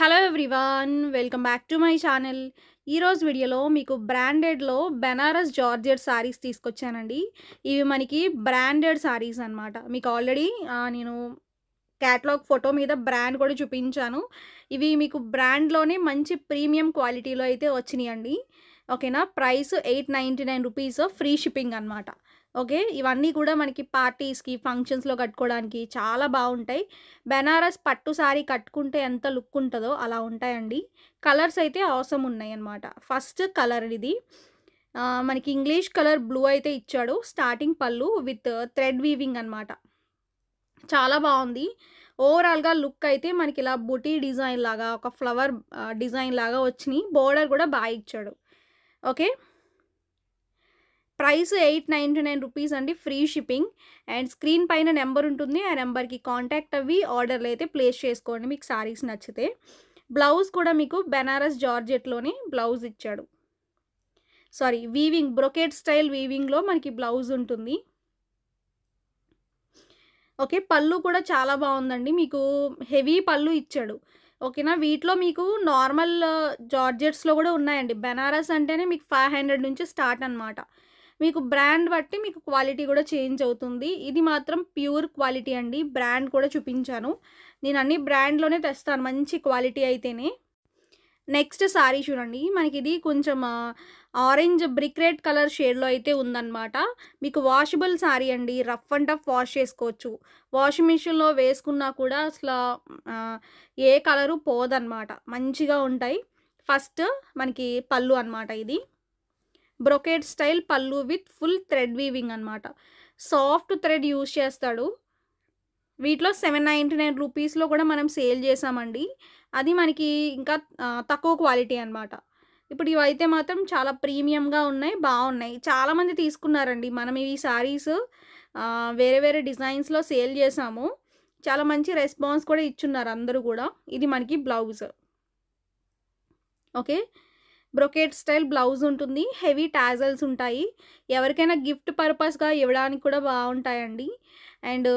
Hello everyone welcome back to my channel. ఈరోజు వీడియోలో మీకు బ్రాండెడ్లో బెనారస్ జార్జెట్ శారీస్ తీసుకొచ్చానండి. ఇవి మనకి బ్రాండెడ్ శారీస్ అనమాట. మీకు ఆల్రెడీ నేను క్యాటలాగ్ ఫోటో మీద బ్రాండ్ కూడా చూపించాను. ఇవి మీకు బ్రాండ్లోనే మంచి ప్రీమియం క్వాలిటీలో అయితే వచ్చినాయండి. ఓకేనా. ప్రైస్ 899 రూపీస్, ఫ్రీ షిప్పింగ్ అనమాట. ఓకే. ఇవన్నీ కూడా మనకి పార్టీస్కి ఫంక్షన్స్లో కట్టుకోవడానికి చాలా బాగుంటాయి. బెనారస్ పట్టు సారీ కట్టుకుంటే ఎంత లుక్ ఉంటుందో అలా ఉంటాయండి. కలర్స్ అయితే అవసరం ఉన్నాయి అన్నమాట. ఫస్ట్ కలర్ ఇది మనకి ఇంగ్లీష్ కలర్ బ్లూ అయితే ఇచ్చాడు. స్టార్టింగ్ పళ్ళు విత్ థ్రెడ్ వీవింగ్ అనమాట. చాలా బాగుంది. ఓవరాల్గా లుక్ అయితే మనకి ఇలా బుటీ డిజైన్ లాగా ఒక ఫ్లవర్ డిజైన్ లాగా వచ్చినాయి. బోర్డర్ కూడా బాగా ఇచ్చాడు. ఓకే. ప్రైస్ 899 రూపీస్ అండి, ఫ్రీ షిప్పింగ్. అండ్ స్క్రీన్ పైన నెంబర్ ఉంటుంది. ఆ నెంబర్కి కాంటాక్ట్ అవ్వి ఆర్డర్లు అయితే ప్లేస్ చేసుకోండి మీకు సారీస్ నచ్చితే. బ్లౌజ్ కూడా మీకు బెనారస్ జార్జెట్లోనే బ్లౌజ్ ఇచ్చాడు. సారీ, వీవింగ్ బ్రొకేట్ స్టైల్ వీవింగ్లో మనకి బ్లౌజ్ ఉంటుంది. ఓకే. పళ్ళు కూడా చాలా బాగుందండి. మీకు హెవీ పళ్ళు ఇచ్చాడు. ఓకేనా. వీటిలో మీకు నార్మల్ జార్జెట్స్లో కూడా ఉన్నాయండి. బెనారస్ అంటేనే మీకు 500 నుంచి స్టార్ట్ అనమాట. మీకు బ్రాండ్ బట్టి మీకు క్వాలిటీ కూడా చేంజ్ అవుతుంది. ఇది మాత్రం ప్యూర్ క్వాలిటీ అండి. బ్రాండ్ కూడా చూపించాను. నేను అన్ని బ్రాండ్లోనే తెస్తాను మంచి క్వాలిటీ అయితేనే. నెక్స్ట్ సారీ చూడండి. మనకి ఇది కొంచెం ఆరెంజ్ బ్రిక్ రెడ్ కలర్ షేడ్లో అయితే ఉందన్నమాట. మీకు వాషబుల్ సారీ అండి. రఫ్ అండ్ టఫ్ వాష్ చేసుకోవచ్చు. వాషింగ్ మిషన్లో వేసుకున్నా కూడా అసలు ఏ కలరు పోదన్నమాట. మంచిగా ఉంటాయి. ఫస్ట్ మనకి పళ్ళు అనమాట. ఇది బ్రొకేట్ స్టైల్ పళ్ళు విత్ ఫుల్ థ్రెడ్ వీవింగ్ అనమాట. సాఫ్ట్ థ్రెడ్ యూజ్ చేస్తాడు. వీటిలో 799 రూపీస్లో కూడా మనం సేల్ చేసామండి. అది మనకి ఇంకా తక్కువ క్వాలిటీ అనమాట. ఇప్పుడు ఇవైతే మాత్రం చాలా ప్రీమియంగా ఉన్నాయి, బాగున్నాయి. చాలామంది తీసుకున్నారండి. మనం ఈ సారీస్ వేరే వేరే డిజైన్స్లో సేల్ చేసాము. చాలా మంచి రెస్పాన్స్ కూడా ఇచ్చున్నారు అందరూ కూడా. ఇది మనకి blouse. Okay. Brocade style blouse ఉంటుంది. హెవీ టాజల్స్ ఉంటాయి. ఎవరికైనా గిఫ్ట్ పర్పస్గా ఇవ్వడానికి కూడా బాగుంటాయండి. అండ్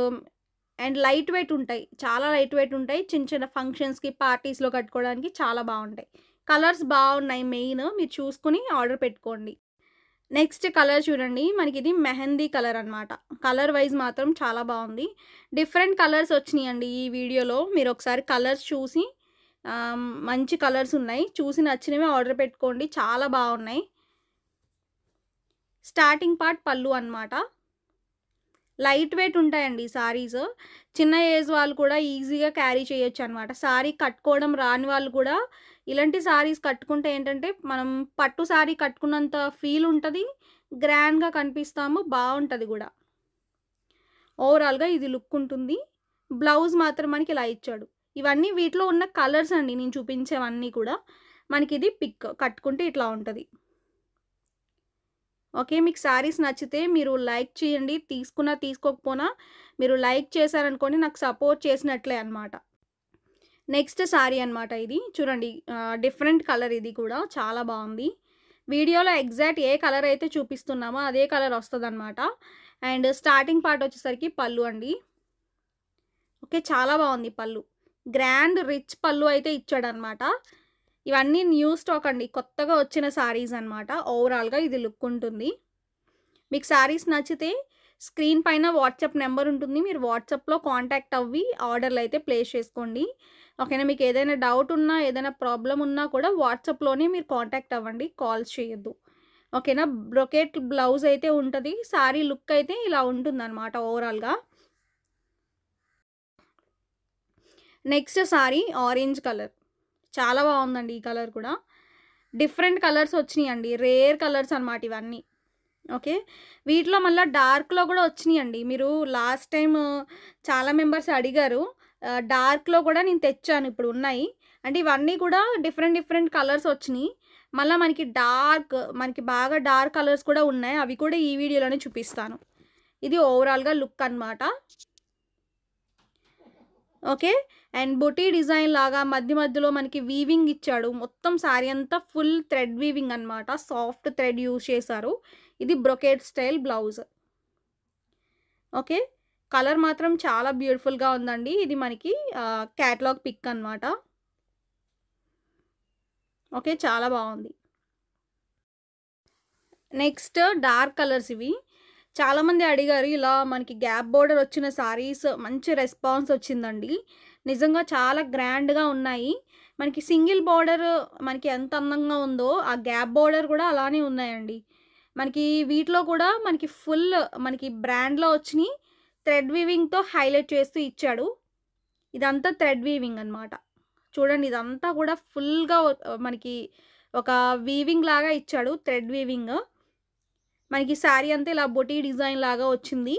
అండ్ లైట్ వెయిట్ ఉంటాయి. చాలా లైట్ వెయిట్ ఉంటాయి. చిన్న చిన్న ఫంక్షన్స్కి పార్టీస్లో కట్టుకోవడానికి చాలా బాగుంటాయి. కలర్స్ బాగున్నాయి. మెయిన్ మీరు చూసుకుని ఆర్డర్ పెట్టుకోండి. నెక్స్ట్ కలర్ చూడండి. మనకి ఇది మెహందీ కలర్ అనమాట. కలర్ వైజ్ మాత్రం చాలా బాగుంది. డిఫరెంట్ కలర్స్ వచ్చినాయండి ఈ వీడియోలో. మీరు ఒకసారి కలర్స్ చూసి మంచి కలర్స్ ఉన్నాయి. చూసి నచ్చినవి ఆర్డర్ పెట్టుకోండి. చాలా బాగున్నాయి. స్టార్టింగ్ పార్ట్ పళ్ళు అనమాట. లైట్ వెయిట్ ఉంటాయండి సారీస్. చిన్న ఏజ్ వాళ్ళు కూడా ఈజీగా క్యారీ చేయొచ్చు అనమాట. సారీ కట్టుకోవడం రాని వాళ్ళు కూడా ఇలాంటి సారీస్ కట్టుకుంటే ఏంటంటే మనం పట్టు సారీ కట్టుకున్నంత ఫీల్ ఉంటుంది. గ్రాండ్గా కనిపిస్తాము. బాగుంటుంది కూడా. ఓవరాల్గా ఇది లుక్ ఉంటుంది. బ్లౌజ్ మాత్రం మనకి ఇలా ఇచ్చాడు. ఇవన్నీ వీటిలో ఉన్న కలర్స్ అండి. నేను చూపించేవన్నీ కూడా మనకి ఇది పిక్ కట్టుకుంటే ఇట్లా ఉంటుంది. ఓకే. మీకు శారీస్ నచ్చితే మీరు లైక్ చేయండి. తీసుకున్నా తీసుకోకపోయినా మీరు లైక్ చేశారనుకోండి నాకు సపోర్ట్ చేసినట్లే అనమాట. నెక్స్ట్ శారీ అనమాట. ఇది చూడండి. Different colour. ఇది కూడా చాలా బాగుంది. వీడియోలో ఎగ్జాక్ట్ ఏ కలర్ అయితే చూపిస్తున్నామో అదే కలర్ వస్తుందన్నమాట. అండ్ స్టార్టింగ్ పార్ట్ వచ్చేసరికి పళ్ళు అండి. ఓకే. చాలా బాగుంది పళ్ళు. గ్రాండ్ రిచ్ పళ్ళు అయితే ఇచ్చాడనమాట. ఇవన్నీ న్యూ స్టాక్ అండి. కొత్తగా వచ్చిన శారీస్ అనమాట. ఓవరాల్గా ఇది లుక్ ఉంటుంది. మీకు శారీస్ నచ్చితే స్క్రీన్ పైన వాట్సాప్ నెంబర్ ఉంటుంది. మీరు వాట్సాప్లో కాంటాక్ట్ అవ్వి ఆర్డర్లు అయితే ప్లేస్ చేసుకోండి. ఓకేనా. మీకు ఏదైనా డౌట్ ఉన్నా ఏదైనా ప్రాబ్లం ఉన్నా కూడా వాట్సాప్లోనే మీరు కాంటాక్ట్ అవ్వండి. కాల్స్ చేయొద్దు. ఓకేనా. బ్రొకేట్ బ్లౌజ్ అయితే ఉంటుంది. శారీ లుక్ అయితే ఇలా ఉంటుందన్నమాట ఓవరాల్గా. Next sari orange colour. చాలా బాగుందండి ఈ కలర్ కూడా. డిఫరెంట్ కలర్స్ వచ్చినాయండి. రేర్ కలర్స్ అనమాట ఇవన్నీ. ఓకే. వీటిలో మళ్ళీ డార్క్లో కూడా వచ్చినాయండి. మీరు లాస్ట్ టైం చాలా మెంబర్స్ అడిగారు. డార్క్లో కూడా నేను తెచ్చాను. ఇప్పుడు ఉన్నాయి. అంటే ఇవన్నీ కూడా డిఫరెంట్ డిఫరెంట్ కలర్స్ వచ్చినాయి. మళ్ళీ మనకి బాగా డార్క్ కలర్స్ కూడా ఉన్నాయి. అవి కూడా ఈ వీడియోలోనే చూపిస్తాను. ఇది ఓవరాల్గా లుక్ అనమాట. ఓకే. అండ్ బుటీ డిజైన్ లాగా మధ్య మధ్యలో మనకి వీవింగ్ ఇచ్చాడు. మొత్తం శారీ అంతా ఫుల్ థ్రెడ్ వీవింగ్ అనమాట. సాఫ్ట్ థ్రెడ్ యూజ్ చేశారు. ఇది brocade style blouse. Okay. Colour మాత్రం చాలా బ్యూటిఫుల్గా ఉందండి. ఇది మనకి క్యాటలాగ్ పిక్ అనమాట. ఓకే. చాలా బావుంది. నెక్స్ట్ డార్క్ కలర్స్ ఇవి. చాలామంది అడిగారు. ఇలా మనకి గ్యాప్ బోర్డర్ వచ్చిన సారీస్ మంచి రెస్పాన్స్ వచ్చిందండి. నిజంగా చాలా గ్రాండ్‌గా ఉన్నాయి. మనకి సింగిల్ బోర్డర్ మనకి ఎంత అందంగా ఉందో, ఆ గ్యాప్ బోర్డర్ కూడా అలానే ఉన్నాయండి. మనకి వీటిలో కూడా మనకి ఫుల్ మనకి బ్రాండ్‌లో వచ్చినియి. థ్రెడ్ వీవింగ్‌తో హైలైట్ చేస్తూ ఇచ్చాడు. ఇదంతా థ్రెడ్ వీవింగ్ అనమాట. చూడండి ఇదంతా కూడా ఫుల్‌గా మనకి ఒక వీవింగ్ లాగా ఇచ్చాడు. Thread weaving. మనకి శారీ అంతా ఇలా బొటీ డిజైన్ లాగా వచ్చింది.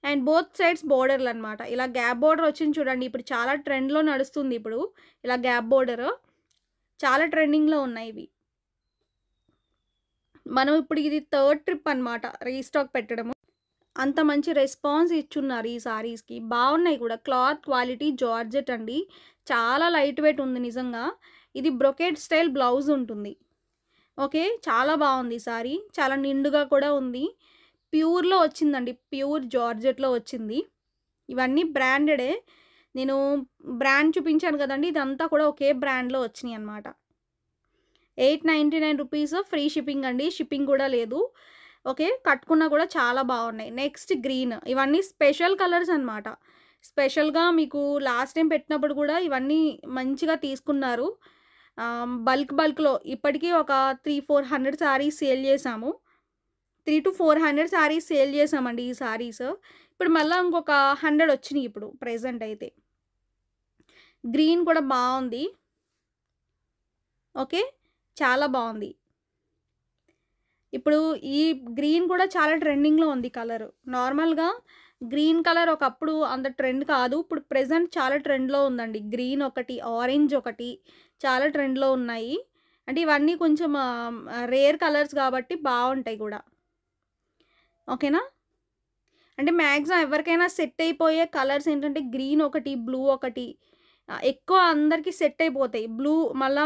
అండ్ బోత్ సైడ్స్ బోర్డర్‌లనమాట. ఇలా గ్యాప్ బోర్డర్ వచ్చింది చూడండి. ఇప్పుడు చాలా ట్రెండ్‌లో నడుస్తుంది ఇప్పుడు. ఇలా గ్యాప్ బోర్డర్. చాలా ట్రెండింగ్‌లో ఉన్నాయి ఇవి. మనం ఇప్పుడు ఇది థర్డ్ ట్రిప్ అనమాట రీస్టాక్ పెట్టడము. అంత మంచి రెస్పాన్స్ ఇచ్చున్నారు ఈ సారీస్‌కి. బావున్నాయి కూడా. క్లాత్ క్వాలిటీ జార్జెట్ అండి. చాలా లైట్ వెయిట్ ఉంది నిజంగా. ఇది బ్రొకేడ్ స్టైల్ బ్లౌజ్ ఉంటుంది. ఓకే. చాలా బావుంది ఈ సారీ. చాలా నిండుగా కూడా ఉంది. ప్యూర్‌లో వచ్చిందండి. ప్యూర్ జార్జెట్‌లో వచ్చింది. ఇవన్నీ బ్రాండెడే. నేను బ్రాండ్ చూపించాను కదండీ! ఇదంతా కూడా ఒకే బ్రాండ్‌లో వచ్చినియనమాట. రూ. 899 ఫ్రీ షిప్పింగ్ అండి. షిప్పింగ్ కూడా లేదు. ఓకే. కట్టుకున్నా కూడా చాలా బావున్నాయి. Next green. ఇవన్నీ స్పెషల్ కలర్స్ అనమాట. స్పెషల్‌గా మీకు లాస్ట్ టైమ్ పెట్టినప్పుడు కూడా ఇవన్నీ మంచిగా తీసుకున్నారు. బల్క్‌లో ఇప్పటికి ఒక 400 సారీస్ సేల్ చేశాము. 300-400 సారీస్ సేల్ చేశామండి ఈ సారీస్. ఇప్పుడు మళ్ళా ఇంకొక 100 వచ్చినియి ఇప్పుడు ప్రెజెంట్ అయితే. గ్రీన్ కూడా బావుంది. ఓకే. చాలా బావుంది. ఇప్పుడు ఈ గ్రీన్ కూడా చాలా ట్రెండింగ్‌లో ఉంది కలరు. నార్మల్‌గా గ్రీన్ కలర్ ఒకప్పుడు అంత ట్రెండ్ కాదు. ఇప్పుడు ప్రెజెంట్ చాలా ట్రెండ్‌లో ఉందండి. గ్రీన్ ఒకటి, ఆరెంజ్ ఒకటి చాలా ట్రెండ్‌లో ఉన్నాయి. అంటే ఇవన్నీ కొంచెం రేర్ కలర్స్ కాబట్టి బావుంటాయి కూడా. ఓకేనా? అంటే మాక్సిమం ఎవరికైనా సెట్ అయిపోయే కలర్స్ ఏంటంటే గ్రీన్ ఒకటి, బ్లూ ఒకటి. ఎక్కువ అందరికి సెట్ అయిపోతాయి. బ్లూ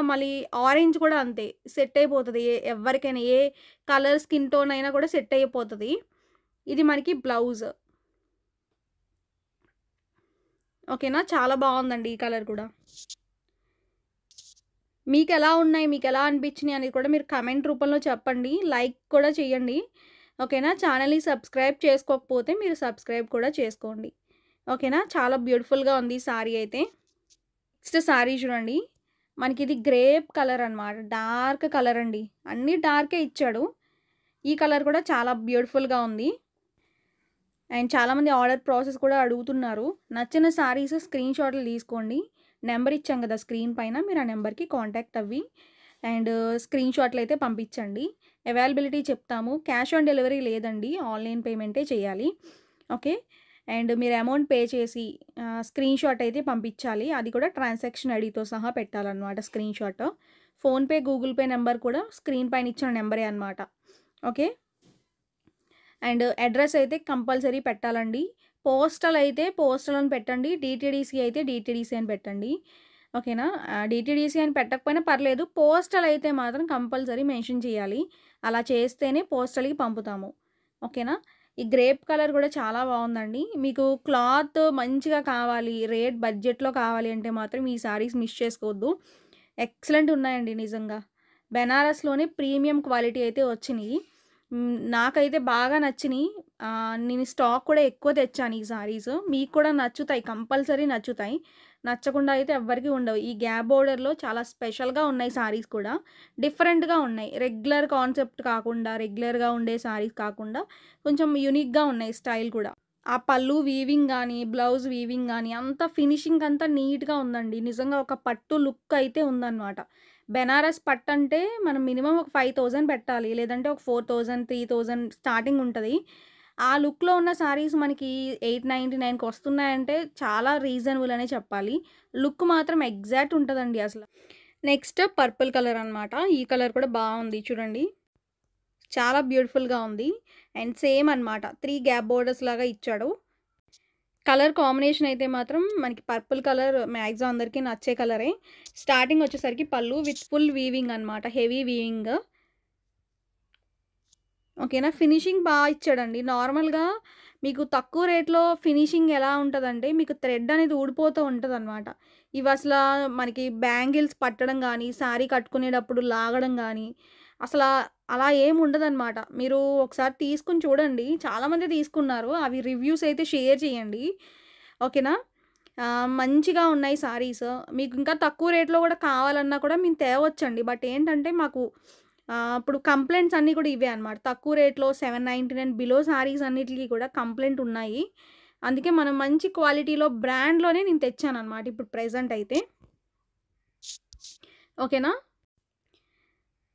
మళ్ళీ ఆరెంజ్ కూడా అంతే. సెట్ అయిపోతది. ఎవ్వరికైనా ఏ కలర్ స్కిన్ టోన్ అయినా కూడా సెట్ అయిపోతది. ఇది మనకి బ్లౌజ్. ఓకేనా? చాలా బావుందండి ఈ కలర్ కూడా. మీకెలా ఉన్నాయి? మీకెలా అనిపించినాయి అనేది కూడా మీరు కామెంట్ రూపంలో చెప్పండి. లైక్ కూడా చేయండి. ఓకేనా? ఛానెల్‌ని సబ్స్క్రైబ్ చేసుకోకపోతే మీరు సబ్స్క్రైబ్ కూడా చేసుకోండి. ఓకేనా? చాలా బ్యూటిఫుల్‌గా ఉంది ఈ సారీ అయితే. నెక్స్ట్ సారీ చూడండి. మనకిది గ్రేప్ కలర్ అనమాట. డార్క్ కలర్ అండి. అన్నీ డార్కే ఇచ్చాడు. ఈ కలర్ కూడా చాలా బ్యూటిఫుల్‌గా ఉంది. అండ్ చాలామంది ఆర్డర్ ప్రాసెస్ కూడా అడుగుతున్నారు. నచ్చిన సారీస్ స్క్రీన్ షాట్లు తీసుకోండి. నెంబర్ ఇచ్చాం కదా స్క్రీన్ పైన. మీరు ఆ నెంబర్‌కి కాంటాక్ట్ అవ్వి అండ్ స్క్రీన్ షాట్లు అయితే పంపించండి. అవైలబిలిటీ చెప్తాము. క్యాష్ ఆన్ డెలివరీ లేదండి. ఆన్‌లైన్ పేమెంటే చేయాలి. ఓకే. అండ్ మీరు అమౌంట్ పే చేసి స్క్రీన్ షాట్ అయితే పంపించాలి. అది కూడా ట్రాన్సాక్షన్ ఐడీతో సహా పెట్టాలన్నమాట screenshot. PhonePe, Google Pay number కూడా స్క్రీన్ పైన ఇచ్చిన నెంబరే అనమాట. ఓకే. అండ్ అడ్రస్ అయితే కంపల్సరీ పెట్టాలండి. పోస్టల్ అయితే పోస్టల్ అని పెట్టండి. డీటీడీసీ అయితే డీటీడీసీ అని పెట్టండి. ఓకేనా? డీటీడీసీ అని పెట్టకపోయినా పర్లేదు. పోస్టల్ అయితే మాత్రం కంపల్సరీ మెన్షన్ చేయాలి. అలా చేస్తేనే పోస్టల్‌కి పంపుతాము. ఓకేనా? ఈ గ్రేప్ కలర్ కూడా చాలా బావుందండి. మీకు క్లాత్ మంచిగా కావాలి, రేట్ బడ్జెట్‌లో కావాలి అంటే మాత్రం ఈ సారీస్ మిస్ చేసుకోవద్దు. ఎక్సలెంట్ ఉన్నాయండి నిజంగా. బెనారస్‌లోనే ప్రీమియం క్వాలిటీ అయితే వచ్చినియి. నాకైతే బాగా నచ్చినియి. నేను స్టాక్ కూడా ఎక్కువ తెచ్చాను ఈ సారీస్. మీకు కూడా నచ్చుతాయి. కంపల్సరీ నచ్చుతాయి. నచ్చకుండా అయితే ఎవ్వరికీ ఉండవు. ఈ గ్యాప్ బోర్డర్‌లో చాలా స్పెషల్‌గా ఉన్నాయి సారీస్ కూడా. డిఫరెంట్‌గా ఉన్నాయి. రెగ్యులర్ కాన్సెప్ట్ కాకుండా, రెగ్యులర్‌గా ఉండే సారీస్ కాకుండా కొంచెం యూనిక్‌గా ఉన్నాయి స్టైల్ కూడా. ఆ పళ్ళు వీవింగ్ గానీ, బ్లౌజ్ వీవింగ్ గానీ అంతా ఫినిషింగ్ అంతా నీట్‌గా ఉందండి. నిజంగా ఒక పట్టు లుక్ అయితే ఉందనమాట. బెనారస్ పట్టంటే మనం మినిమమ్ ఒక 5000 పెట్టాలి. లేదంటే ఒక 4000, 3000 స్టార్టింగ్ ఉంటది. ఆ లుక్‌లో ఉన్న సారీస్ మనకి 899కి వస్తున్నాయంటే చాలా రీజనబుల్ అనే చెప్పాలి. లుక్ మాత్రం ఎగ్జాక్ట్ ఉంటదండి అసల. నెక్స్ట్ పర్పుల్ కలర్ అనమాట. ఈ కలర్ కూడా బావుంది చూడండి. చాలా బ్యూటిఫుల్‌గా ఉంది. అండ్ సేమ్ అనమాట. 3 గ్యాప్ బోర్డర్స్ లాగా ఇచ్చాడు. కలర్ కాంబినేషన్ అయితే మాత్రం మనకి పర్పుల్ కలర్ మాక్సిమం అందరికీ నచ్చే కలరే. స్టార్టింగ్ వచ్చేసరికి పళ్ళు విత్ ఫుల్ వీవింగ్ అనమాట. Heavy weaving. ఓకేనా? ఫినిషింగ్ ఇచ్చాడండి. నార్మల్‌గా మీకు తక్కువ రేట్‌లో ఫినిషింగ్ ఎలా ఉంటదంటే మీకు థ్రెడ్ అనేది ఊడిపోతూ ఉంటదనమాట. ఇవసలా మనకి బ్యాంగిల్స్ పట్టడం గానీ, శారీ కట్టుకునేటప్పుడు లాగడం గానీ, అసలా అలా ఏముండదనమాట. మీరు ఒకసారి తీసుకొని చూడండి. చాలామంది తీసుకున్నారు. అవి రివ్యూస్ అయితే షేర్ చేయండి. ఓకేనా? మంచిగా ఉన్నాయి సారీస్. మీకు ఇంకా తక్కువ రేట్‌లో గూడా కావాలన్నా కూడా మేము తేవచ్చండి. బట్ ఏంటంటే మాకు ఇప్పుడు కంప్లెయింట్స్ అన్నీ కూడా ఇవే అనమాట. తక్కువ రేట్‌లో 799 బిలో సారీస్ అన్నిట్లికి కూడా కంప్లెయింట్ ఉన్నాయి. అందుకే మనం మంచి క్వాలిటీలో బ్రాండ్‌లోనే నేను తెచ్చాననమాట ఇప్పుడు ప్రెజెంట్ అయితే. ఓకేనా?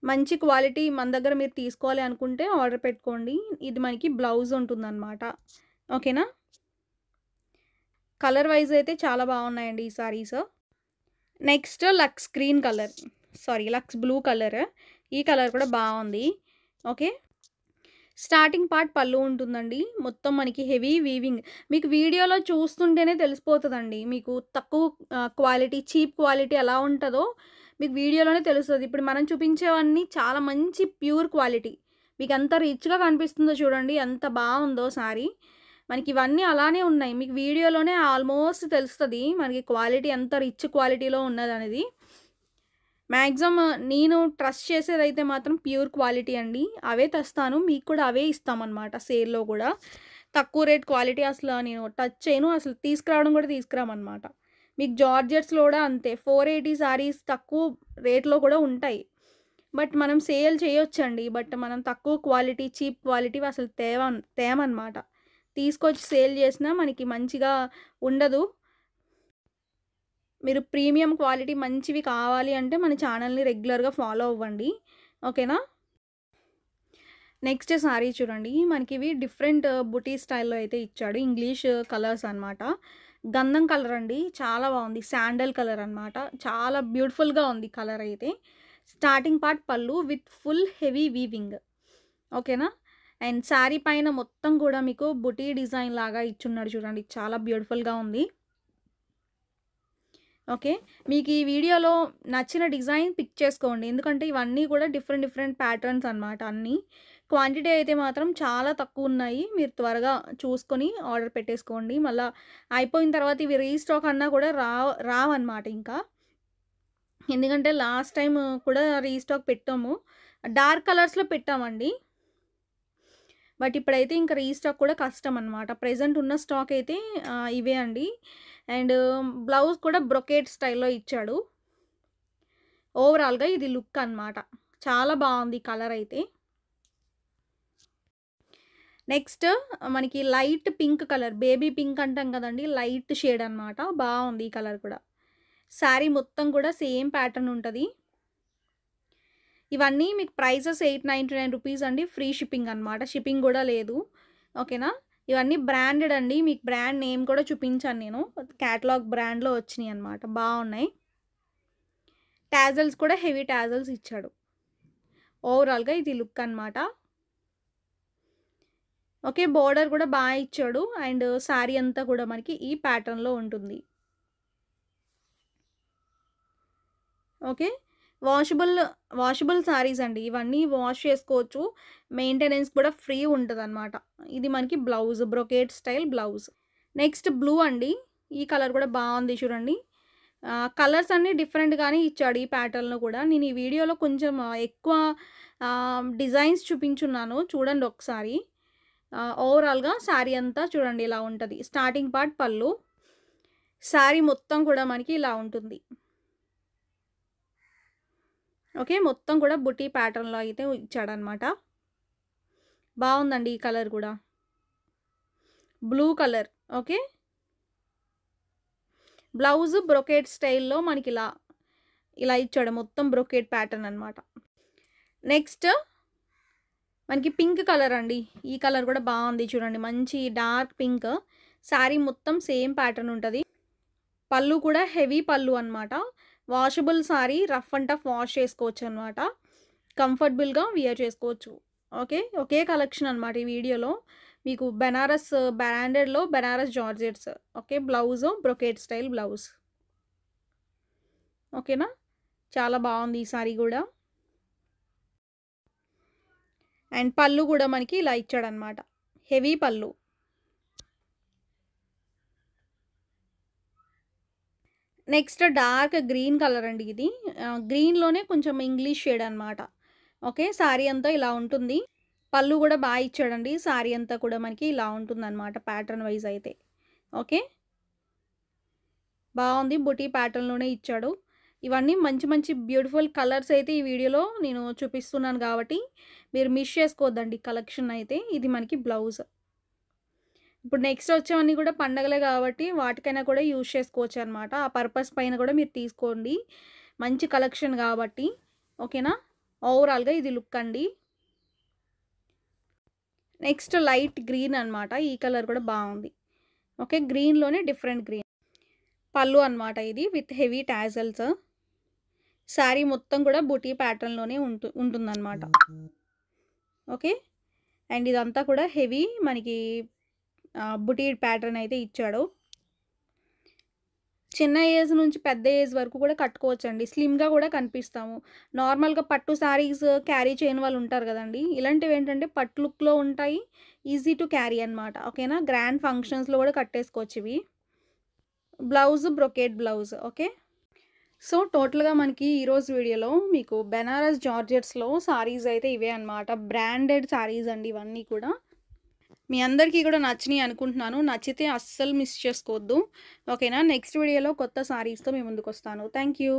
మంచి క్వాలిటీ మన దగ్గర మీరు తీసుకోవాలి అనుకుంటే ఆర్డర్ పెట్టుకోండి. ఇది మనకి బ్లౌజ్ ఉంటుందనమాట. ఓకేనా? కలర్ వైస్ అయితే చాలా బాగున్నాయండి ఈ saris. Next Lux green colour. Sari Lux blue colour. ఈ కలర్ కూడా బావుంది. ఓకే. స్టార్టింగ్ పార్ట్ పళ్ళు ఉంటుందండి. మొత్తం మనకి హెవీ వీవింగ్. మీకు వీడియోలో చూస్తుంటేనే తెలిసిపోతదండి. మీకు తక్కువ క్వాలిటీ, చీప్ క్వాలిటీ ఎలా ఉంటదో మీకు వీడియోలోనే తెలుస్తది. ఇప్పుడు మనం చూపించేవన్నీ చాలా మంచి ప్యూర్ క్వాలిటీ. మీకెంత రిచ్‌గా కనిపిస్తుందో చూడండి. ఎంత బావుందో సారీ. మనకి ఇవన్నీ అలానే ఉన్నాయి. మీకు వీడియోలోనే ఆల్మోస్ట్ తెలుస్తది. మనకి క్వాలిటీ ఎంత రిచ్ క్వాలిటీలో ఉన్నదనేది. మాక్సిమం నేను ట్రస్ట్ చేసేదైతే మాత్రం ప్యూర్ క్వాలిటీ అండి. అవే తెస్తాను. మీకు కూడా అవే ఇస్తామనమాట సేల్‌లో గూడా. తక్కువ రేట్ క్వాలిటీ అసల నేను టచ్ చేయను. అసలు తీసుకురావడం కూడా తీసుకురామనమాట. మీకు జార్జెట్స్‌లో కూడా అంతే. 480 సారీస్ తక్కువ రేట్‌లో కూడా ఉంటాయి. బట్ మనం సేల్ చేయొచ్చండి. బట్ మనం తక్కువ క్వాలిటీ, చీప్ క్వాలిటీవి అసలు తేమనమాట. తీసుకొచ్చి సేల్ చేసినా మనకి మంచిగా ఉండదు. మీరు ప్రీమియం క్వాలిటీ మంచివి కావాలి అంటే మన ఛానల్‌ని రెగ్యులర్‌గా ఫాలో అవ్వండి. ఓకేనా? నెక్స్ట్ సారీ చూడండి. మనకివి డిఫరెంట్ బుటీ స్టైల్‌లో అయితే ఇచ్చాడు. ఇంగ్లీష్ కలర్స్ అనమాట. గంధం కలర్ అండి. చాలా బావుంది. శాండల్ కలర్ అనమాట. చాలా బ్యూటిఫుల్‌గా ఉంది కలర్ అయితే. స్టార్టింగ్ పార్ట్ పళ్ళు విత్ ఫుల్ హెవీ వీవింగ్. ఓకేనా? అండ్ శారీ పైన మొత్తం కూడా మీకు బుటీ డిజైన్ లాగా ఇచ్చున్నాడు చూడండి. చాలా బ్యూటిఫుల్‌గా ఉంది. ఓకే. మీకు ఈ వీడియోలో నచ్చిన డిజైన్ పిక్ చేసుకోండి. ఎందుకంటే ఇవన్నీ కూడా డిఫరెంట్ డిఫరెంట్ ప్యాటర్న్స్ అనమాట అన్నీ. క్వాంటిటీ అయితే మాత్రం చాలా తక్కువున్నాయి. మీరు త్వరగా చూసుకొని ఆర్డర్ పెట్టేసుకోండి. మళ్ళా అయిపోయిన తర్వాత ఇవి రీస్టాక్ అన్నా కూడా రావన్నమాట ఇంకా. ఎందుకంటే లాస్ట్ టైమ్ కూడా రీస్టాక్ పెట్టాము. డార్క్ కలర్స్‌లో పెట్టామండి. బట్ ఇప్పుడైతే ఇంకా రీస్టాక్ కూడా కష్టం అనమాట. ప్రెజెంట్ ఉన్న స్టాక్ అయితే ఇవే అండి. అండ్ బ్లౌజ్ కూడా బ్రొకేట్ స్టైల్‌లో ఇచ్చాడు. ఓవరాల్‌గా ఇది లుక్ అనమాట. చాలా బావుంది కలర్ అయితే. నెక్స్ట్ మనకి light pink colour. Baby pink అంటాం కదండీ! లైట్ షేడ్ అనమాట. బావుంది ఈ కలర్ కూడా. శారీ మొత్తం కూడా సేమ్ ప్యాటర్న్ ఉంటది. ఇవన్నీ మీకు ప్రైజెస్ 899 రూపీస్ అండి. ఫ్రీ షిప్పింగ్ అనమాట. షిప్పింగ్ గూడా లేదు. ఓకేనా? ఇవన్నీ బ్రాండెడ్ అండి. మీకు బ్రాండ్ నేమ్ కూడా చూపించాను నేను. క్యాటలాగ్ బ్రాండ్‌లో వచ్చినియి అనమాట. బావున్నాయి. టాజల్స్ కూడా హెవీ టాజల్స్ ఇచ్చాడు. ఓవరాల్‌గా ఇది లుక్ అనమాట. ఓకే. బోర్డర్ కూడా ఇచ్చాడు. అండ్ శారీ అంతా కూడా మనకి ఈ ప్యాటర్న్‌లో ఉంటుంది. ఓకే. వాషబుల్ సారీస్ అండి. ఇవన్నీ వాష్ చేసుకోవచ్చు. మెయింటెనెన్స్ కూడా ఫ్రీ ఉంటదనమాట. ఇది మనకి blouse. Brocade style blouse. Next blue అండి. ఈ కలర్ కూడా బావుంది చూడండి. కలర్స్ అన్నీ డిఫరెంట్‌గానే ఇచ్చాడు ఈ ప్యాటర్న్‌లో కూడా. నేను ఈ వీడియోలో కొంచెం ఎక్కువ డిజైన్స్ చూపించున్నాను. చూడండి ఒకసారి. ఓవరాల్‌గా శారీ అంతా చూడండి ఇలా ఉంటది. స్టార్టింగ్ పార్ట్ పళ్ళు. శారీ మొత్తం కూడా మనకి ఇలా ఉంటుంది. ఓకే. మొత్తం కూడా బుటీ ప్యాటర్న్‌లో అయితే ఇచ్చాడనమాట. బావుందండి ఈ కలర్ కూడా. Blue colour. Okay. Blouse brocade స్టైల్‌లో ఇలా ఇచ్చాడు. మొత్తం బ్రొకేట్ ప్యాటర్న్ అనమాట. నెక్స్ట్ మనకి పింక్ కలర్ అండి. ఈ కలర్ కూడా బావుంది చూడండి. మంచి డార్క్ పింక్. శారీ మొత్తం సేమ్ ప్యాటర్న్ ఉంటది. పళ్ళు కూడా హెవీ పళ్ళు అనమాట. Washable sari rough and tough wash చేసుకోవచ్చనమాట. కంఫర్టబుల్‌గా వియర్ చేసుకోవచ్చు. ఓకే. ఒకే కలెక్షన్ అనమాట ఈ వీడియోలో. మీకు బెనారస్ బ్రాండెడ్‌లో Banaras georgettes. Okay. Blouse brocade style blouse. ఓకేనా? చాలా బావుంది ఈ సారీ గూడా. అండ్ పళ్ళు గూడా మనకి ఇలా ఇచ్చాడనమాట. హెవీ పళ్ళు. నెక్స్ట్ డార్క్ గ్రీన్ కలర్ అండి ఇది. గ్రీన్‌లోనే కొంచెం ఇంగ్లీష్ షేడ్ అనమాట. ఓకే. శారీ అంతా ఇలా ఉంటుంది. పళ్ళు గూడా బా ఇచ్చాడండి. శారీ అంతా కూడా మనకి ఇలా ఉంటుందనమాట ప్యాటర్న్ వైస్ అయితే. ఓకే. బావుంది. బుటీ ప్యాటర్న్‌లోనే ఇచ్చాడు. ఇవన్నీ మంచి మంచి బ్యూటిఫుల్ కలర్స్ అయితే ఈ వీడియోలో నేను చూపిస్తున్నాను గాబట్టి, మీరు మిస్ చేసుకోవద్దండి కలెక్షన్ అయితే. ఇది మనకి బ్లౌజ్. ఇప్పుడు నెక్స్ట్ వచ్చేవన్నీ కూడా పండగలే గాబట్టి, వాటికైనా కూడా యూజ్ చేసుకోవచ్చనమాట. ఆ పర్పస్ పైన కూడా మీరు తీసుకోండి. మంచి కలెక్షన్ గాబట్టి. ఓకేనా? ఓవరాల్‌గా ఇది లుక్ అండి. నెక్స్ట్ లైట్ గ్రీన్ అనమాట. ఈ కలర్ కూడా బావుంది. ఓకే. గ్రీన్‌లోనే డిఫరెంట్ గ్రీన్. పళ్ళు అనమాట ఇది విత్ హెవీ టాజల్స్. శారీ మొత్తం కూడా బుటీ ప్యాటర్న్‌లోనే ఉంటుందనమాట. ఓకే. అండ్ ఇదంతా కూడా హెవీ మనకి బుటీ ప్యాటర్న్ అయితే ఇచ్చాడు. చిన్న ఏజ్ నుంచి పెద్ద ఏజ్ వరకు కూడా కట్టుకోవచ్చండి. స్లిమ్‌గా కూడా కనిపిస్తాము. నార్మల్‌గా పట్టు శారీస్ క్యారీ చేయని వాళ్ళు ఉంటారు గదండీ! ఇలాంటివేంటంటే పట్టు లుక్‌లో ఉంటాయి. ఈజీ టు క్యారీ అనమాట. ఓకేనా? గ్రాండ్ ఫంక్షన్స్‌లో కూడా కట్టేసుకోవచ్చు ఇవి. Blouse brocade blouse. Okay. So, టోటల్‌గా మనకి ఈరోజు వీడియోలో మీకు బెనారస్ జార్జెట్స్‌లో సారీస్ అయితే ఇవే అనమాట. బ్రాండెడ్ సారీస్ అండి ఇవన్నీ కూడా. మీ అందరికీ కూడా నచ్చినియి అనుకుంటున్నాను. నచ్చితే అస్సలు మిస్ చేసుకోవద్దు. ఓకేనా? నెక్స్ట్ వీడియోలో కొత్త సారీస్‌తో మీ ముందుకొస్తాను. Thank you.